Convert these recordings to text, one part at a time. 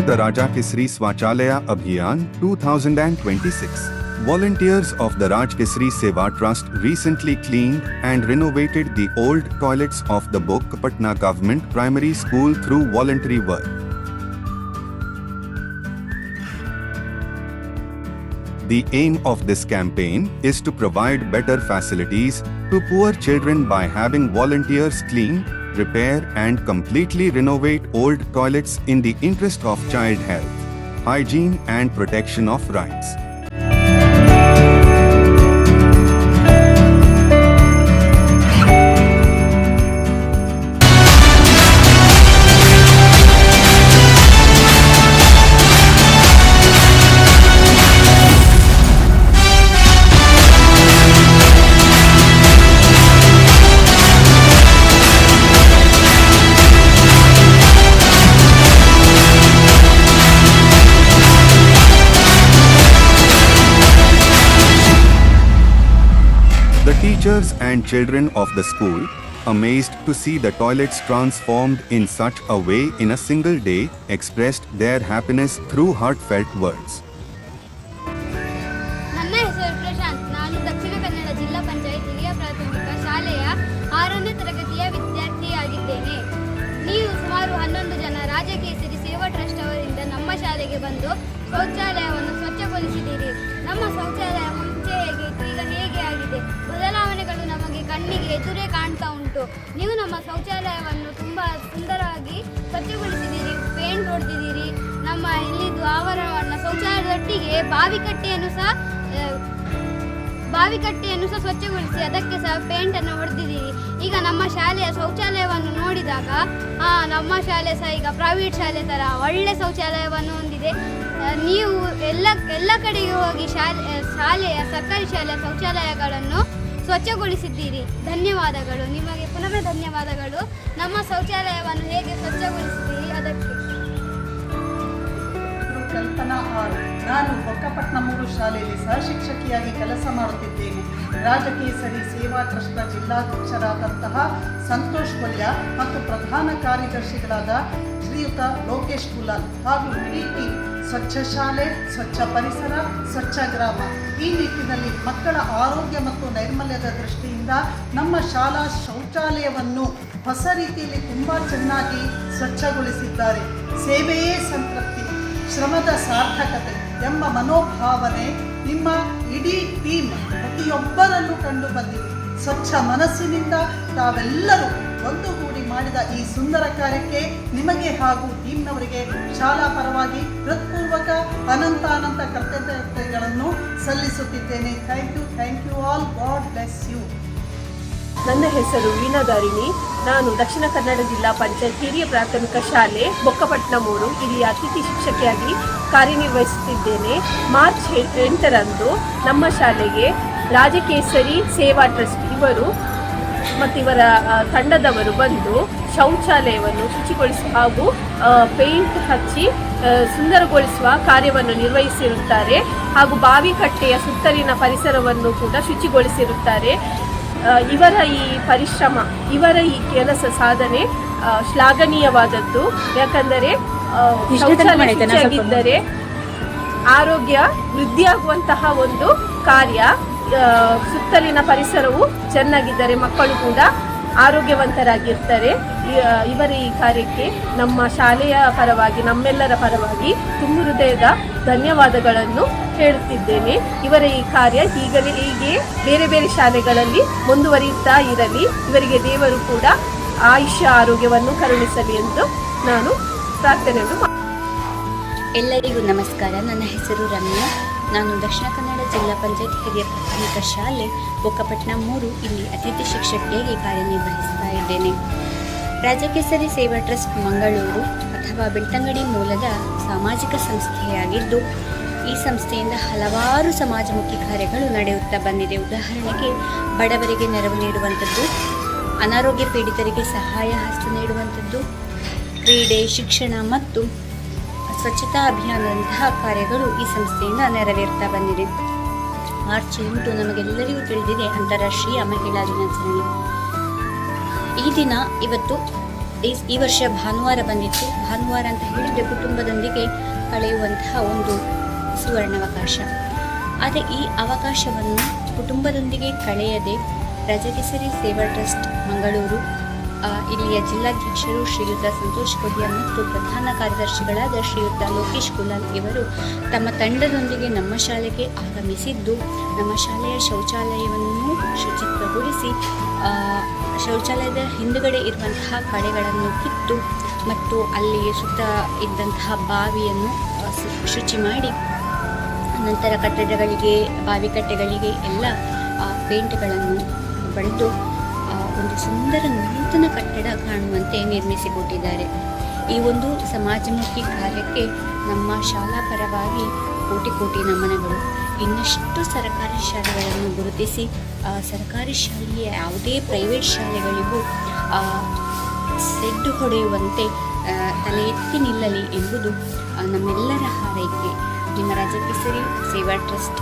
the Raja Kesari Swachalaya Abhiyan 2026. Volunteers of the Raj Kesari Seva Trust recently cleaned and renovated the old toilets of the Bokkapatna Government Primary School through voluntary work. The aim of this campaign is to provide better facilities to poor children by having volunteers clean, repair and completely renovate old toilets in the interest of child health, hygiene and protection of rights. The teachers and children of the school, amazed to see the toilets transformed in such a way in a single day, expressed their happiness through heartfelt words. ನನ್ನ ಹೆಸರು ಪ್ರಶಾಂತ್. ನಾನು ದಕ್ಷಿಣ ಕನ್ನಡ ಜಿಲ್ಲಾ ಪಂಚಾಯತ್ ಹಿರಿಯ ಪ್ರಾಥಮಿಕ ಶಾಲೆಯ 6ನೇ ತರಗತಿಯ ವಿದ್ಯಾರ್ಥಿಯಾಗಿದ್ದೇನೆ. ನೀವು ಸುಮಾರು 11 ಜನ ರಾಜಕೇಸರಿ ಸೇವಾ ಟ್ರಸ್ಟ್ ಅವರಿಂದ ನಮ್ಮ ಶಾಲೆಗೆ ಬಂದು ಶೌಚಾಲಯವನ್ನು ಸ್ವಚ್ಛಗೊಳಿಸಿದ್ದೀರಿ. ನಮ್ಮ ಶೌಚಾಲಯ ಮುಂಚೆ ಹೇಗಿತ್ತು, ಈಗ ಹೇಗೆ ಆಗಿದೆ, ಬದಲಾವಣೆಗಳು ನಮಗೆ ಕಣ್ಣಿಗೆ ಎದುರೇ ಕಾಣ್ತಾ ಉಂಟು. ನೀವು ನಮ್ಮ ಶೌಚಾಲಯವನ್ನು ತುಂಬ ಸುಂದರವಾಗಿ ಸ್ವಚ್ಛಗೊಳಿಸಿದ್ದೀರಿ, ಪೇಂಟ್ ಹೊಡೆದಿದ್ದೀರಿ. ನಮ್ಮ ಇಲ್ಲಿದ್ದು ಆವರಣವನ್ನು ಶೌಚಾಲಯದೊಟ್ಟಿಗೆ ಬಾವಿಕಟ್ಟೆಯನ್ನು ಸಹ ಸ್ವಚ್ಛಗೊಳಿಸಿ ಅದಕ್ಕೆ ಸಹ ಪೇಂಟನ್ನು ಹೊಡೆದಿದ್ದೀರಿ. ಈಗ ನಮ್ಮ ಶಾಲೆಯ ಶೌಚಾಲಯವನ್ನು ನೋಡಿದಾಗ ನಮ್ಮ ಶಾಲೆ ಸಹ ಈಗ ಪ್ರೈವೇಟ್ ಶಾಲೆ ಥರ ಒಳ್ಳೆ ಶೌಚಾಲಯವನ್ನು ಹೊಂದಿದೆ. ನೀವು ಎಲ್ಲ ಕಡೆಗೆ ಹೋಗಿ ಶಾಲೆಯ ಸರ್ಕಾರಿ ಶಾಲೆಯ ಶೌಚಾಲಯಗಳನ್ನು ಸ್ವಚ್ಛಗೊಳಿಸಿದ್ದೀರಿ. ಧನ್ಯವಾದಗಳು. ನಿಮಗೆ ಪುನಃ ಧನ್ಯವಾದಗಳು. ನಮ್ಮ ಶೌಚಾಲಯವನ್ನು ಹೇಗೆ ಸ್ವಚ್ಛಗೊಳಿಸಿದ್ದೀರಿ ಅದಕ್ಕೆ. ಕಲ್ಪನಾ ಆರ್. ನಾನು ಬೊಕ್ಕಪಟ್ನ 3 ಶಾಲೆಯಲ್ಲಿ ಸಹಶಿಕ್ಷಕಿಯಾಗಿ ಕೆಲಸ ಮಾಡುತ್ತಿದ್ದೇನೆ. ರಾಜಕೇಸರಿ ಸೇವಾ ಟ್ರಸ್ಟ್ನ ಜಿಲ್ಲಾಧ್ಯಕ್ಷರಾದಂತಹ ಸಂತೋಷ್ ಕೊಲ್ಯ ಮತ್ತು ಪ್ರಧಾನ ಕಾರ್ಯದರ್ಶಿಗಳಾದ ಶ್ರೀಯುತ ಲೋಕೇಶ್ ಕುಲಾಲ್ ಹಾಗೂ ಇಡೀ ಟೀಮ್ ಸ್ವಚ್ಛ ಶಾಲೆ, ಸ್ವಚ್ಛ ಪರಿಸರ, ಸ್ವಚ್ಛ ಗ್ರಾಮ ಈ ನಿಟ್ಟಿನಲ್ಲಿ ಮಕ್ಕಳ ಆರೋಗ್ಯ ಮತ್ತು ನೈರ್ಮಲ್ಯದ ದೃಷ್ಟಿಯಿಂದ ನಮ್ಮ ಶಾಲಾ ಶೌಚಾಲಯವನ್ನು ಹೊಸ ರೀತಿಯಲ್ಲಿ ತುಂಬ ಚೆನ್ನಾಗಿ ಸ್ವಚ್ಛಗೊಳಿಸಿದ್ದಾರೆ. ಸೇವೆಯೇ ಸಂತೃಪ್ತಿ, ಶ್ರಮದ ಸಾರ್ಥಕತೆ ಎಂಬ ಮನೋಭಾವನೆ ನಿಮ್ಮ ಇಡೀ ಟೀಮ್ ಪ್ರತಿಯೊಬ್ಬರಲ್ಲೂ ಕಂಡು ಬಂದಿದೆ. ಸ್ವಚ್ಛ ಮನಸ್ಸಿನಿಂದ ತಾವೆಲ್ಲರೂ ಒಂದುಗೂಡಿ ಮಾಡಿದ ಈ ಸುಂದರ ಕಾರ್ಯಕ್ಕೆ ನಿಮಗೆ ಹಾಗೂ ಟೀಮ್ನವರಿಗೆ ಶಾಲಾ ಪರವಾಗಿ ಹೃತ್ಪೂರ್ವಕ ಅನಂತ ಕೃತಜ್ಞತೆಗಳನ್ನು ಸಲ್ಲಿಸುತ್ತಿದ್ದೇನೆ. Thank you all. God bless you. ನನ್ನ ಹೆಸರು ವೀಣಾಧಾರಿಣಿ. ನಾನು ದಕ್ಷಿಣ ಕನ್ನಡ ಜಿಲ್ಲಾ ಪಂಚಾಯತ್ ಹಿರಿಯ ಪ್ರಾಥಮಿಕ ಶಾಲೆ ಬೊಕ್ಕಪಟ್ನ 3 ಇಲ್ಲಿ ಅತಿಥಿ ಶಿಕ್ಷಕಿಯಾಗಿ ಕಾರ್ಯನಿರ್ವಹಿಸುತ್ತಿದ್ದೇನೆ. ಮಾರ್ಚ್ 8ರಂದು ನಮ್ಮ ಶಾಲೆಗೆ ರಾಜಕೇಸರಿ ಸೇವಾ ಟ್ರಸ್ಟ್ ಇವರು ಮತ್ತು ಇವರ ತಂಡದವರು ಬಂದು ಶೌಚಾಲಯವನ್ನು ಶುಚಿಗೊಳಿಸುವ ಹಾಗೂ ಪೇಂಟ್ ಹಚ್ಚಿ ಸುಂದರಗೊಳಿಸುವ ಕಾರ್ಯವನ್ನು ನಿರ್ವಹಿಸಿರುತ್ತಾರೆ. ಹಾಗೂ ಬಾವಿಕಟ್ಟೆಯ ಸುತ್ತಲಿನ ಪರಿಸರವನ್ನು ಕೂಡ ಶುಚಿಗೊಳಿಸಿರುತ್ತಾರೆ. ಇವರ ಈ ಪರಿಶ್ರಮ, ಇವರ ಈ ಕೆಲಸ ಸಾಧನೆ ಶ್ಲಾಘನೀಯವಾದದ್ದು. ಯಾಕಂದರೆ ಶೌಚಾಲಯ ಶುಚಿಯಾಗಿದ್ದರೆ ಆರೋಗ್ಯ ವೃದ್ಧಿಯಾಗುವಂತಹ ಒಂದು ಕಾರ್ಯ. ಸುತ್ತಲಿನ ಪರಿಸರವು ಚೆನ್ನಾಗಿದ್ದರೆ ಮಕ್ಕಳು ಕೂಡ ಆರೋಗ್ಯವಂತರಾಗಿರ್ತಾರೆ. ಇವರ ಈ ಕಾರ್ಯಕ್ಕೆ ನಮ್ಮ ಶಾಲೆಯ ಪರವಾಗಿ, ನಮ್ಮೆಲ್ಲರ ಪರವಾಗಿ ತುಂಬ ಹೃದಯದ ಧನ್ಯವಾದಗಳನ್ನು ಹೇಳುತ್ತಿದ್ದೇನೆ. ಇವರ ಈ ಕಾರ್ಯ ಹೀಗೆ ಬೇರೆ ಬೇರೆ ಶಾಲೆಗಳಲ್ಲಿ ಮುಂದುವರಿಯುತ್ತಾ ಇರಲಿ. ಇವರಿಗೆ ದೇವರು ಕೂಡ ಆಯುಷ್ಯ ಆರೋಗ್ಯವನ್ನು ಕರುಣಿಸಲಿ ಎಂದು ನಾನು ಪ್ರಾರ್ಥನೆಯನ್ನು ಎಲ್ಲರಿಗೂ ನಮಸ್ಕಾರ. ನನ್ನ ಹೆಸರು ರಮ್ಯಾ. ನಾನು ದಕ್ಷಿಣ ಕನ್ನಡ ಜಿಲ್ಲಾ ಪಂಚಾಯತ್ ಹಿರಿಯ ಪ್ರಾಥಮಿಕ ಶಾಲೆ ಬೊಕ್ಕಪಟ್ನ 3 ಇಲ್ಲಿ ಅತಿಥಿ ಶಿಕ್ಷಕಿಯಾಗಿ ಕಾರ್ಯನಿರ್ವಹಿಸ್ತಾ ಇದ್ದೇನೆ. ರಾಜಕೇಸರಿ ಸೇವಾ ಟ್ರಸ್ಟ್ ಮಂಗಳೂರು ಅಥವಾ ಬೆಳ್ತಂಗಡಿ ಮೂಲದ ಸಾಮಾಜಿಕ ಸಂಸ್ಥೆಯಾಗಿದ್ದು ಈ ಸಂಸ್ಥೆಯಿಂದ ಹಲವಾರು ಸಮಾಜಮುಖಿ ಕಾರ್ಯಗಳು ನಡೆಯುತ್ತಾ ಬಂದಿದೆ. ಉದಾಹರಣೆಗೆ ಬಡವರಿಗೆ ನೆರವು ನೀಡುವಂಥದ್ದು, ಅನಾರೋಗ್ಯ ಪೀಡಿತರಿಗೆ ಸಹಾಯ ಹಸ್ತ ನೀಡುವಂಥದ್ದು, ಕ್ರೀಡೆ, ಶಿಕ್ಷಣ ಮತ್ತು ಸ್ವಚ್ಛತಾ ಅಭಿಯಾನದಂತಹ ಕಾರ್ಯಗಳು ಈ ಸಂಸ್ಥೆಯಿಂದ ನೆರವೇರ್ತಾ ಬಂದಿದೆ. ಮಾರ್ಚ್ 8 ನಮಗೆಲ್ಲರಿಗೂ ತಿಳಿದಿದೆ ಅಂತಾರಾಷ್ಟ್ರೀಯ ಮಹಿಳಾ ದಿನಾಚರಣೆ. ಈ ದಿನ ಇವತ್ತು ಈ ವರ್ಷ ಭಾನುವಾರ ಬಂದಿತ್ತು. ಭಾನುವಾರ ಅಂತ ಹೇಳಿದರೆ ಕುಟುಂಬದೊಂದಿಗೆ ಕಳೆಯುವಂತಹ ಒಂದು ಸುವರ್ಣಾವಕಾಶ. ಆದರೆ ಈ ಅವಕಾಶವನ್ನು ಕುಟುಂಬದೊಂದಿಗೆ ಕಳೆಯದೆ ರಾಜಕೇಸರಿ ಸೇವಾ ಟ್ರಸ್ಟ್ ಮಂಗಳೂರು ಇಲ್ಲಿಯ ಜಿಲ್ಲಾಧ್ಯಕ್ಷರು ಶ್ರೀಯುತ ಸಂತೋಷ್ ಕೊಡಿಯ ಮತ್ತು ಪ್ರಧಾನ ಕಾರ್ಯದರ್ಶಿಗಳಾದ ಶ್ರೀಯುತ ಲೋಕೇಶ್ ಕುಲಾಲ್ ಇವರು ತಮ್ಮ ತಂಡದೊಂದಿಗೆ ನಮ್ಮ ಶಾಲೆಗೆ ಆಗಮಿಸಿದ್ದು ನಮ್ಮ ಶಾಲೆಯ ಶೌಚಾಲಯವನ್ನು ಶುಚಿತ್ವಗೊಳಿಸಿ ಶೌಚಾಲಯದ ಹಿಂದುಗಡೆ ಇರುವಂತಹ ಕಳೆಗಳನ್ನು ಕಿತ್ತು ಮತ್ತು ಅಲ್ಲಿ ಸುತ್ತ ಇದ್ದಂತಹ ಬಾವಿಯನ್ನು ಶುಚಿ ಮಾಡಿ ನಂತರ ಕಟ್ಟಡಗಳಿಗೆ ಬಾವಿಕಟ್ಟೆಗಳಿಗೆ ಎಲ್ಲ ಪೇಂಟ್ಗಳನ್ನು ಬಳಿದು ಒಂದು ಸುಂದರ ನೂತನ ಕಟ್ಟಡ ಕಾಣುವಂತೆ ನಿರ್ಮಿಸಿಕೊಟ್ಟಿದ್ದಾರೆ. ಈ ಒಂದು ಸಮಾಜಮುಖಿ ಕಾರ್ಯಕ್ಕೆ ನಮ್ಮ ಶಾಲಾ ಪರವಾಗಿ ಕೋಟಿ ಕೋಟಿ ನಮನಗಳು. ಇನ್ನಷ್ಟು ಸರ್ಕಾರಿ ಶಾಲೆಗಳನ್ನು ಗುರುತಿಸಿ ಸರ್ಕಾರಿ ಶಾಲೆಯ ಯಾವುದೇ ಪ್ರೈವೇಟ್ ಶಾಲೆಗಳಿಗೂ ಸೆಡ್ಡು ಹೊಡೆಯುವಂತೆ ತಲೆ ಎತ್ತಿ ನಿಲ್ಲಲಿ ಎಂಬುದು ನಮ್ಮೆಲ್ಲರ ಹಾರೈಕೆ. ನಿಮ್ಮ ರಾಜಕೇಸರಿ ಸೇವಾ ಟ್ರಸ್ಟ್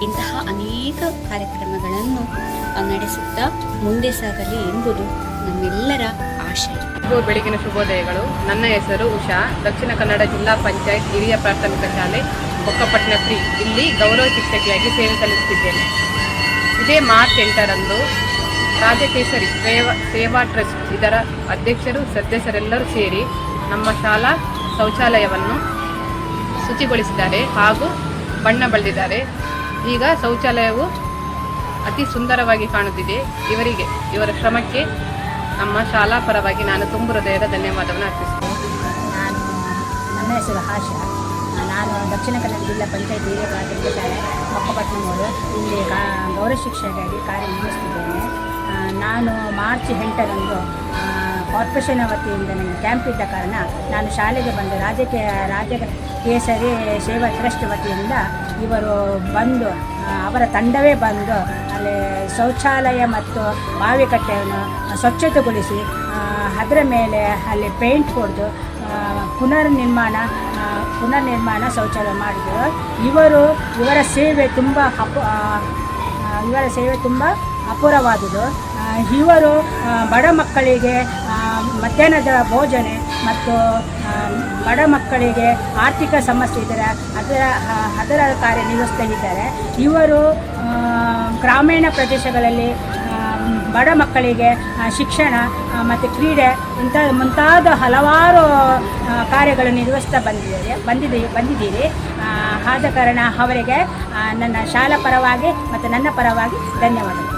ಇಂತಹ ಅನೇಕ ಕಾರ್ಯಕ್ರಮಗಳನ್ನು ನಡೆಸುತ್ತಾ ಮುಂದೆ ಸಾಗಲಿ ಎಂಬುದು ನಮ್ಮೆಲ್ಲರ ಆಶಯ. ಬೆಳಗಿನ ಶುಭೋದಯಗಳು. ನನ್ನ ಹೆಸರು ಉಷಾ. ದಕ್ಷಿಣ ಕನ್ನಡ ಜಿಲ್ಲಾ ಪಂಚಾಯತ್ ಹಿರಿಯ ಪ್ರಾಥಮಿಕ ಶಾಲೆ ಬೊಕ್ಕಪಟ್ಟಣ 3 ಇಲ್ಲಿ ಗೌರವ ಶಿಕ್ಷಕಿಯಾಗಿ ಸೇವೆ ಸಲ್ಲಿಸುತ್ತಿದ್ದೇನೆ. ಇದೇ ಮಾರ್ಚ್ 8ರಂದು ರಾಜಕೇಸರಿ ಸೇವಾ ಟ್ರಸ್ಟ್ ಇದರ ಅಧ್ಯಕ್ಷರು ಸದಸ್ಯರೆಲ್ಲರೂ ಸೇರಿ ನಮ್ಮ ಶಾಲಾ ಶೌಚಾಲಯವನ್ನು ಶುಚಿಗೊಳಿಸಿದ್ದಾರೆ ಹಾಗೂ ಬಣ್ಣ ಬಳಿದಿದ್ದಾರೆ. ಈಗ ಶೌಚಾಲಯವು ಅತಿ ಸುಂದರವಾಗಿ ಕಾಣುತ್ತಿದೆ. ಇವರ ಶ್ರಮಕ್ಕೆ ನಮ್ಮ ಶಾಲಾ ಪರವಾಗಿ ನಾನು ತುಂಬ ಹೃದಯದ ಧನ್ಯವಾದವನ್ನು ಅರ್ಪಿಸುತ್ತೇನೆ. ನನ್ನ ಹೆಸರು ಆಶಾ. ನಾನು ದಕ್ಷಿಣ ಕನ್ನಡ ಜಿಲ್ಲಾ ಪಂಚಾಯತ್ ಹಿರಿಯ ಪ್ರಾಥಮಿಕ ಶಾಲೆ ಬೊಕ್ಕಪಟ್ಟಣಮೂರು ಇಲ್ಲಿ ಗೌರವ ಶಿಕ್ಷಕಿಯಾಗಿ ಕಾರ್ಯನಿರ್ವಹಿಸುತ್ತಿದ್ದೇನೆ. ನಾನು ಮಾರ್ಚ್ 8ರಂದು ಕಾರ್ಪೊರೇಷನ್ ವತಿಯಿಂದ ನನಗೆ ಕ್ಯಾಂಪ್ ಇದ್ದ ಕಾರಣ ನಾನು ಶಾಲೆಗೆ ಬಂದು ರಾಜಕೇಸರಿ ಸೇವಾ ಟ್ರಸ್ಟ್ ವತಿಯಿಂದ ಇವರು ಬಂದು ಅವರ ತಂಡವೇ ಬಂದು ಅಲ್ಲಿ ಶೌಚಾಲಯ ಮತ್ತು ಬಾವಿಕಟ್ಟೆಯನ್ನು ಸ್ವಚ್ಛತೆಗೊಳಿಸಿ ಅದರ ಮೇಲೆ ಅಲ್ಲಿ ಪೇಂಟ್ ಹೊಡೆದು ಪುನರ್ನಿರ್ಮಾಣ ಶೌಚಾಲಯ ಮಾಡಿದರು. ಇವರ ಸೇವೆ ತುಂಬ ಅಪೂರ್ವವಾದುದು. ಇವರು ಬಡ ಮಕ್ಕಳಿಗೆ ಮಧ್ಯಾಹ್ನದ ಭೋಜನೆ ಮತ್ತು ಬಡ ಮಕ್ಕಳಿಗೆ ಆರ್ಥಿಕ ಸಮಸ್ಯೆ ಇದ್ದರೆ ಅದರ ಕಾರ್ಯನಿರ್ವಹಿಸ್ತಾ ಇದ್ದಾರೆ. ಇವರು ಗ್ರಾಮೀಣ ಪ್ರದೇಶಗಳಲ್ಲಿ ಬಡ ಮಕ್ಕಳಿಗೆ ಶಿಕ್ಷಣ ಮತ್ತು ಕ್ರೀಡೆ ಮುಂತಾದ ಹಲವಾರು ಕಾರ್ಯಗಳನ್ನು ನಿರ್ವಹಿಸ್ತಾ ಬಂದಿದ್ದೀರಿ. ಆದ ಕಾರಣ ಅವರಿಗೆ ನನ್ನ ಶಾಲಾ ಪರವಾಗಿ ಮತ್ತು ನನ್ನ ಪರವಾಗಿ ಧನ್ಯವಾದಗಳು.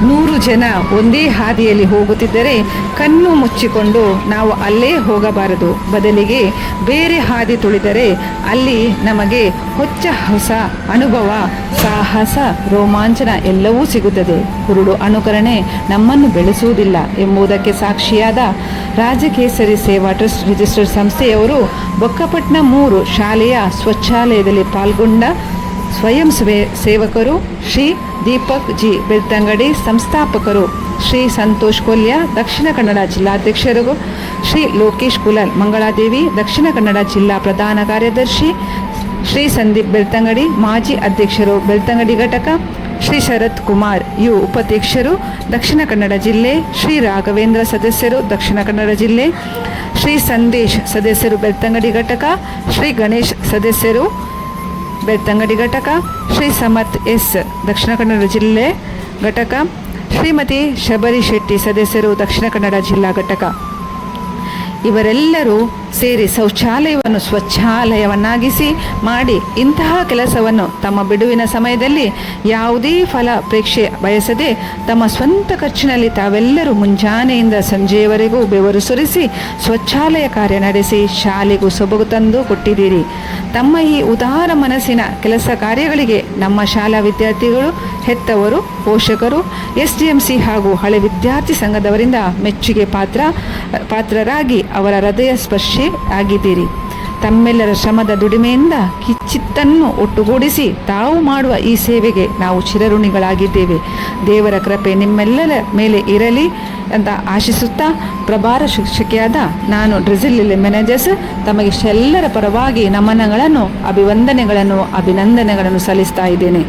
100 ಜನ ಒಂದೇ ಹಾದಿಯಲ್ಲಿ ಹೋಗುತ್ತಿದ್ದರೆ ಕಣ್ಣು ಮುಚ್ಚಿಕೊಂಡು ನಾವು ಅಲ್ಲೇ ಹೋಗಬಾರದು. ಬದಲಿಗೆ ಬೇರೆ ಹಾದಿ ತುಳಿದರೆ ಅಲ್ಲಿ ನಮಗೆ ಹೊಸ ಅನುಭವ, ಸಾಹಸ, ರೋಮಾಂಚನ ಎಲ್ಲವೂ ಸಿಗುತ್ತದೆ. ಕುರುಡು ಅನುಕರಣೆ ನಮ್ಮನ್ನು ಬೆಳೆಸುವುದಿಲ್ಲ ಎಂಬುದಕ್ಕೆ ಸಾಕ್ಷಿಯಾದ ರಾಜಕೇಸರಿ ಸೇವಾ ಟ್ರಸ್ಟ್ ರಿಜಿಸ್ಟರ್ಡ್ ಸಂಸ್ಥೆಯವರು ಬೊಕ್ಕಪಟ್ಟಣ 3 ಶಾಲೆಯ ಸ್ವಚ್ಛಾಲಯದಲ್ಲಿ ಪಾಲ್ಗೊಂಡ ಸ್ವಯಂ ಸೇವಕರು ಶ್ರೀ ದೀಪಕ್ ಜಿ ಬೆಳ್ತಂಗಡಿ, ಸಂಸ್ಥಾಪಕರು ಶ್ರೀ ಸಂತೋಷ್ ಕೊಲ್ಯ, ದಕ್ಷಿಣ ಕನ್ನಡ ಜಿಲ್ಲಾಧ್ಯಕ್ಷರು ಶ್ರೀ ಲೋಕೇಶ್ ಕುಲಾಲ್, ಮಂಗಳಾದೇವಿ ದಕ್ಷಿಣ ಕನ್ನಡ ಜಿಲ್ಲಾ ಪ್ರಧಾನ ಕಾರ್ಯದರ್ಶಿ ಶ್ರೀ ಸಂದೀಪ್ ಬೆಳ್ತಂಗಡಿ, ಮಾಜಿ ಅಧ್ಯಕ್ಷರು ಬೆಳ್ತಂಗಡಿ ಘಟಕ ಶ್ರೀ ಶರತ್ ಕುಮಾರ್ ಉಪಾಧ್ಯಕ್ಷರು ದಕ್ಷಿಣ ಕನ್ನಡ ಜಿಲ್ಲೆ, ಶ್ರೀ ರಾಘವೇಂದ್ರ ಸದಸ್ಯರು ದಕ್ಷಿಣ ಕನ್ನಡ ಜಿಲ್ಲೆ, ಶ್ರೀ ಸಂದೇಶ್ ಸದಸ್ಯರು ಬೆಳ್ತಂಗಡಿ ಘಟಕ, ಶ್ರೀ ಗಣೇಶ್ ಸದಸ್ಯರು ಬೆಳ್ತಂಗಡಿ ಘಟಕ, ಶ್ರೀ ಸಮರ್ಥ್ ಎಸ್ ದಕ್ಷಿಣ ಕನ್ನಡ ಜಿಲ್ಲೆ ಘಟಕ, ಶ್ರೀಮತಿ ಶಬರಿ ಶೆಟ್ಟಿ ಸದಸ್ಯರು ದಕ್ಷಿಣ ಕನ್ನಡ ಜಿಲ್ಲಾ ಘಟಕ. ಇವರೆಲ್ಲರೂ ಸೇರಿ ಶೌಚಾಲಯವನ್ನು ಸ್ವಚ್ಛಾಲಯವನ್ನಾಗಿಸಿ ಮಾಡಿ ಇಂತಹ ಕೆಲಸವನ್ನು ತಮ್ಮ ಬಿಡುವಿನ ಸಮಯದಲ್ಲಿ ಯಾವುದೇ ಫಲಾಪೇಕ್ಷೆ ಬಯಸದೆ ತಮ್ಮ ಸ್ವಂತ ಖರ್ಚಿನಲ್ಲಿ ತಾವೆಲ್ಲರೂ ಮುಂಜಾನೆಯಿಂದ ಸಂಜೆಯವರೆಗೂ ಬೆವರು ಸುರಿಸಿ ಸ್ವಚ್ಛಾಲಯ ಕಾರ್ಯ ನಡೆಸಿ ಶಾಲೆಗೂ ಸೊಬಗು ತಂದು ಕೊಟ್ಟಿದ್ದೀರಿ. ತಮ್ಮ ಈ ಉದಾರ ಮನಸ್ಸಿನ ಕೆಲಸ ಕಾರ್ಯಗಳಿಗೆ ನಮ್ಮ ಶಾಲಾ ವಿದ್ಯಾರ್ಥಿಗಳು, ಹೆತ್ತವರು, ಪೋಷಕರು, SDMC ಹಾಗೂ ಹಳೆ ವಿದ್ಯಾರ್ಥಿ ಸಂಘದವರಿಂದ ಮೆಚ್ಚುಗೆ ಪಾತ್ರರಾಗಿ ಅವರ ಹೃದಯ ಸ್ಪರ್ಶಿ ಆಗಿದ್ದೀರಿ. ತಮ್ಮೆಲ್ಲರ ಶ್ರಮದ ದುಡಿಮೆಯಿಂದ ಕಿಚ್ಚಿತ್ತನ್ನು ಒಟ್ಟುಗೂಡಿಸಿ ತಾವು ಮಾಡುವ ಈ ಸೇವೆಗೆ ನಾವು ಚಿರಋಣಿಗಳಾಗಿದ್ದೇವೆ. ದೇವರ ಕೃಪೆ ನಿಮ್ಮೆಲ್ಲರ ಮೇಲೆ ಇರಲಿ ಅಂತ ಆಶಿಸುತ್ತಾ ಪ್ರಭಾರ ಶಿಕ್ಷಕಿಯಾದ ನಾನು ಡ್ರಿಜಿಲ್ ಮ್ಯಾನೇಜರ್ಸ್ ತಮಗೆ ಎಲ್ಲರ ಪರವಾಗಿ ನಮನಗಳನ್ನು, ಅಭಿನಂದನೆಗಳನ್ನು ಸಲ್ಲಿಸ್ತಾ ಇದ್ದೇನೆ.